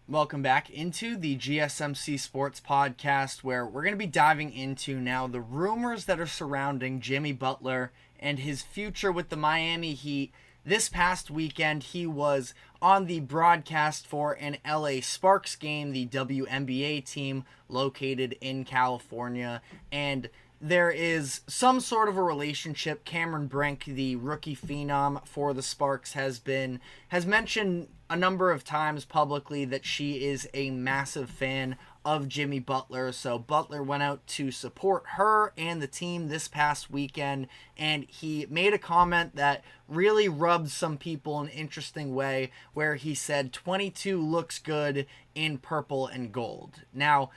Welcome back into the GSMC Sports Podcast, where we're going to be diving into now the rumors that are surrounding Jimmy Butler and his future with the Miami Heat. This past weekend, he was on the broadcast for an LA Sparks game, the WNBA team located in California, and there is some sort of a relationship. Cameron Brink, the rookie phenom for the Sparks, has mentioned a number of times publicly that she is a massive fan of Jimmy Butler. So Butler went out to support her and the team this past weekend, and he made a comment that really rubbed some people an interesting way, where he said 22 looks good in purple and gold. Now,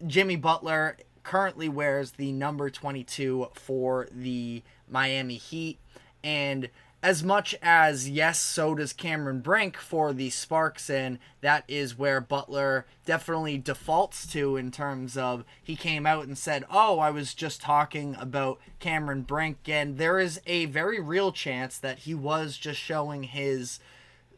Jimmy Butler currently wears the number 22 for the Miami Heat, and as much as, yes, so does Cameron Brink for the Sparks, and that is where Butler definitely defaults to in terms of he came out and said, oh, I was just talking about Cameron Brink, and there is a very real chance that he was just showing his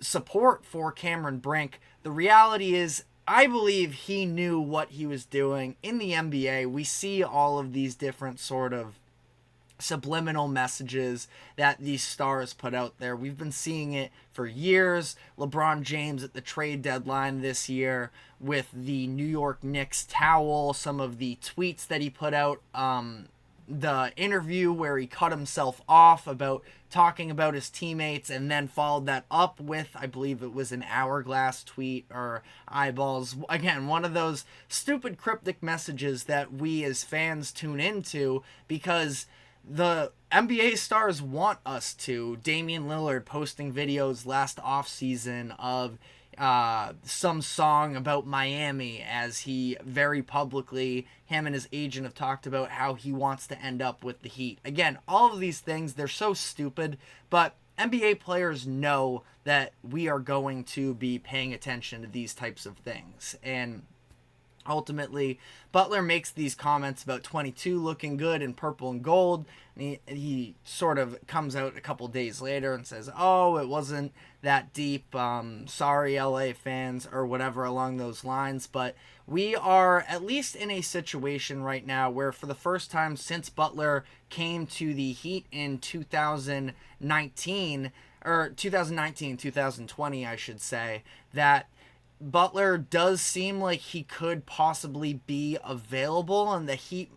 support for Cameron Brink. The reality is, I believe he knew what he was doing. In the NBA, we see all of these different sort of subliminal messages that these stars put out there. We've been seeing it for years. LeBron James at the trade deadline this year with the New York Knicks towel, some of the tweets that he put out, the interview where he cut himself off about talking about his teammates, and then followed that up with, I believe it was an hourglass tweet or eyeballs. Again, one of those stupid cryptic messages that we as fans tune into because the NBA stars want us to. Damian Lillard posting videos last offseason of some song about Miami, as he very publicly, him and his agent have talked about how he wants to end up with the Heat. Again, all of these things, they're so stupid, but NBA players know that we are going to be paying attention to these types of things. And ultimately, Butler makes these comments about 22 looking good in purple and gold. And he sort of comes out a couple days later and says, oh, it wasn't that deep. Sorry, LA fans, or whatever along those lines. But we are at least in a situation right now where, for the first time since Butler came to the Heat in 2019, 2020, I should say, that Butler does seem like he could possibly be available, and the Heat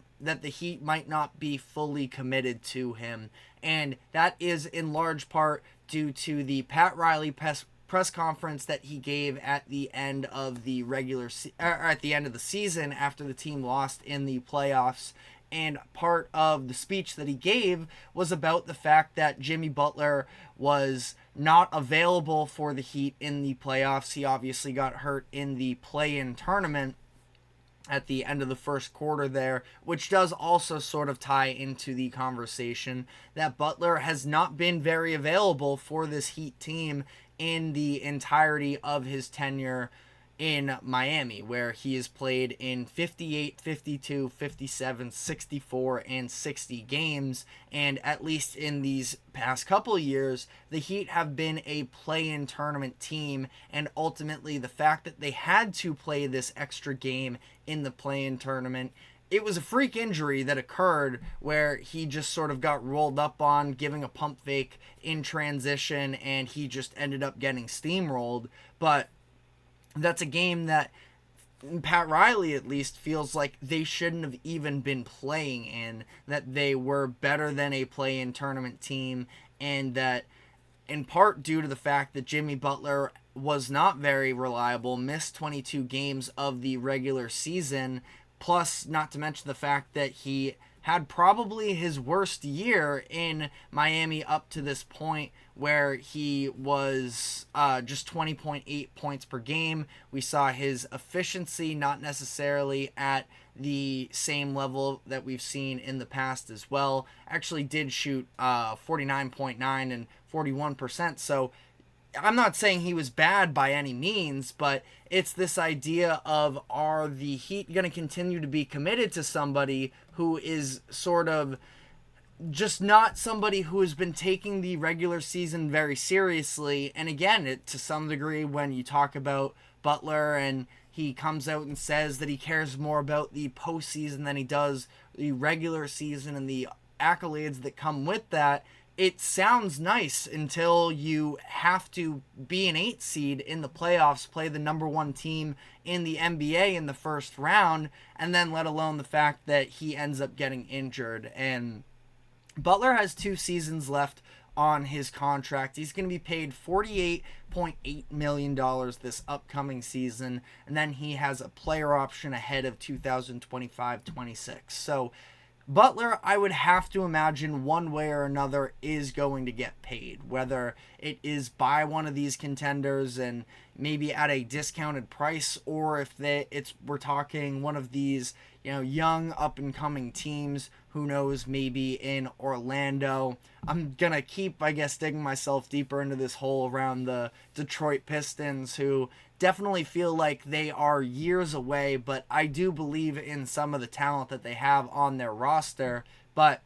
might not be fully committed to him. And that is in large part due to the Pat Riley press conference that he gave at the end of the at the end of the season after the team lost in the playoffs. And part of the speech that he gave was about the fact that Jimmy Butler was not available for the Heat in the playoffs. He obviously got hurt in the play-in tournament at the end of the first quarter there, which does also sort of tie into the conversation that Butler has not been very available for this Heat team in the entirety of his tenure in Miami, where he has played in 58, 52, 57, 64, and 60 games. And at least in these past couple years, the Heat have been a play-in tournament team, and ultimately the fact that they had to play this extra game in the play-in tournament, it was a freak injury that occurred where he just sort of got rolled up on, giving a pump fake in transition, and he just ended up getting steamrolled. But that's a game that Pat Riley at least feels like they shouldn't have even been playing in, that they were better than a play-in tournament team, and that in part due to the fact that Jimmy Butler was not very reliable, missed 22 games of the regular season, plus not to mention the fact that he had probably his worst year in Miami up to this point, where he was just 20.8 points per game. We saw his efficiency not necessarily at the same level that we've seen in the past as well. Actually did shoot 49.9 and 41%. So I'm not saying he was bad by any means, but it's this idea of, are the Heat going to continue to be committed to somebody who is sort of just not somebody who has been taking the regular season very seriously? And again, to some degree, when you talk about Butler, and he comes out and says that he cares more about the postseason than he does the regular season and the accolades that come with that. It sounds nice until you have to be an 8 seed in the playoffs, play the number 1 team in the NBA in the first round, and then let alone the fact that he ends up getting injured. And Butler has 2 seasons left on his contract. He's going to be paid $48.8 million this upcoming season, and then he has a player option ahead of 2025-26. So Butler, I would have to imagine one way or another is going to get paid, whether it is by one of these contenders and maybe at a discounted price, or if we're talking one of these, young up and coming teams, who knows, maybe in Orlando. I'm going to keep, digging myself deeper into this hole around the Detroit Pistons, who definitely feel like they are years away, but I do believe in some of the talent that they have on their roster. But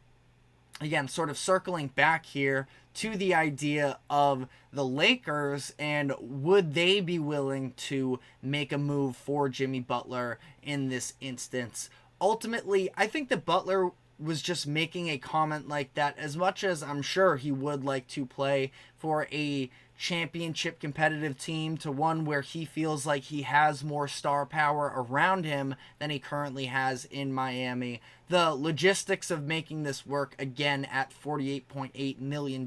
again, sort of circling back here to the idea of the Lakers, and would they be willing to make a move for Jimmy Butler in this instance? Ultimately, I think that Butler was just making a comment like that, as much as I'm sure he would like to play for a championship competitive team, to one where he feels like he has more star power around him than he currently has in Miami. The logistics of making this work, again at $48.8 million,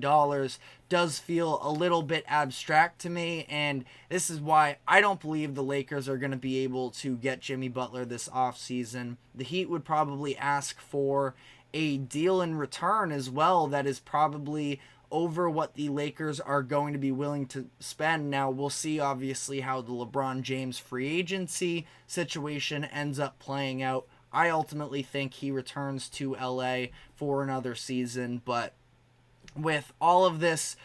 does feel a little bit abstract to me, and this is why I don't believe the Lakers are going to be able to get Jimmy Butler this offseason. The Heat would probably ask for a deal in return as well that is probably over what the Lakers are going to be willing to spend. Now, we'll see, obviously, how the LeBron James free agency situation ends up playing out. I ultimately think he returns to LA for another season, but with all of this,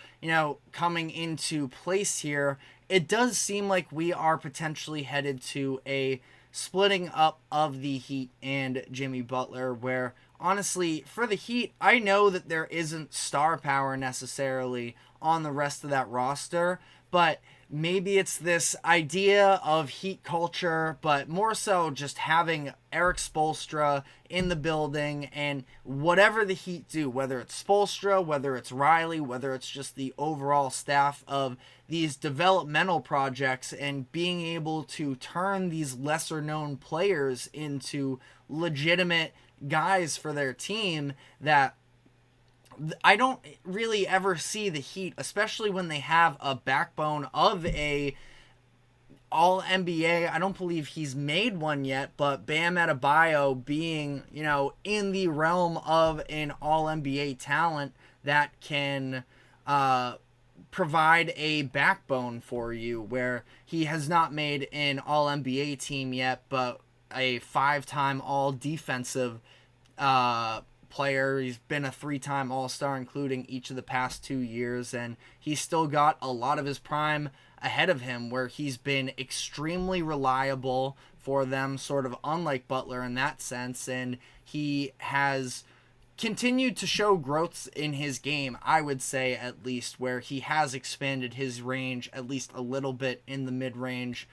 coming into place here, it does seem like we are potentially headed to a splitting up of the Heat and Jimmy Butler, where honestly, for the Heat, I know that there isn't star power necessarily on the rest of that roster, but maybe it's this idea of Heat culture, but more so just having Eric Spoelstra in the building, and whatever the Heat do, whether it's Spoelstra, whether it's Riley, whether it's just the overall staff of these developmental projects, and being able to turn these lesser known players into legitimate guys for their team, that I don't really ever see the Heat, especially when they have a backbone of a All-NBA. I don't believe he's made one yet, but Bam Adebayo being, in the realm of an All-NBA talent that can provide a backbone for you, where he has not made an All-NBA team yet, but a 5-time All-Defensive player. He's been a 3-time All-Star, including each of the past 2 years, and he's still got a lot of his prime ahead of him, where he's been extremely reliable for them, sort of unlike Butler in that sense, and he has continued to show growth in his game, I would say, at least, where he has expanded his range at least a little bit in the mid-range.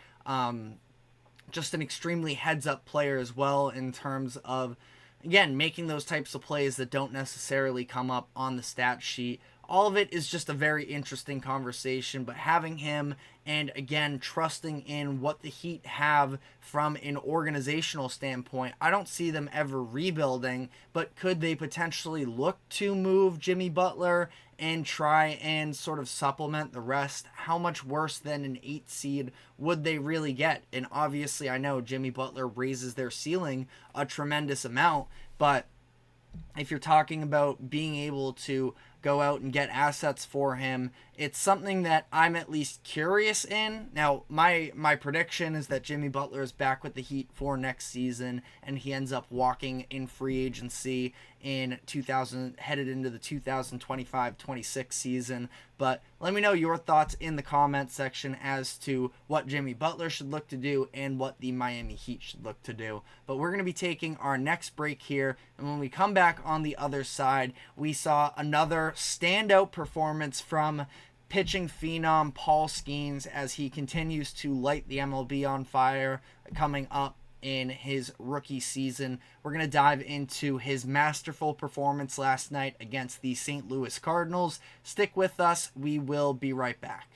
Just an extremely heads-up player as well, in terms of, again, making those types of plays that don't necessarily come up on the stat sheet. All of it is just a very interesting conversation, but having him, and again, trusting in what the Heat have from an organizational standpoint, I don't see them ever rebuilding, but could they potentially look to move Jimmy Butler and try and sort of supplement the rest? How much worse than an 8 seed would they really get? And obviously, I know Jimmy Butler raises their ceiling a tremendous amount, but if you're talking about being able to go out and get assets for him, it's something that I'm at least curious in. Now, my prediction is that Jimmy Butler is back with the Heat for next season, and he ends up walking in free agency in headed into the 2025-26 season. But let me know your thoughts in the comment section as to what Jimmy Butler should look to do and what the Miami Heat should look to do. But we're going to be taking our next break here, and when we come back on the other side, we saw another standout performance from pitching phenom Paul Skeens as he continues to light the MLB on fire coming up in his rookie season. We're going to dive into his masterful performance last night against the St. Louis Cardinals. Stick with us. We will be right back.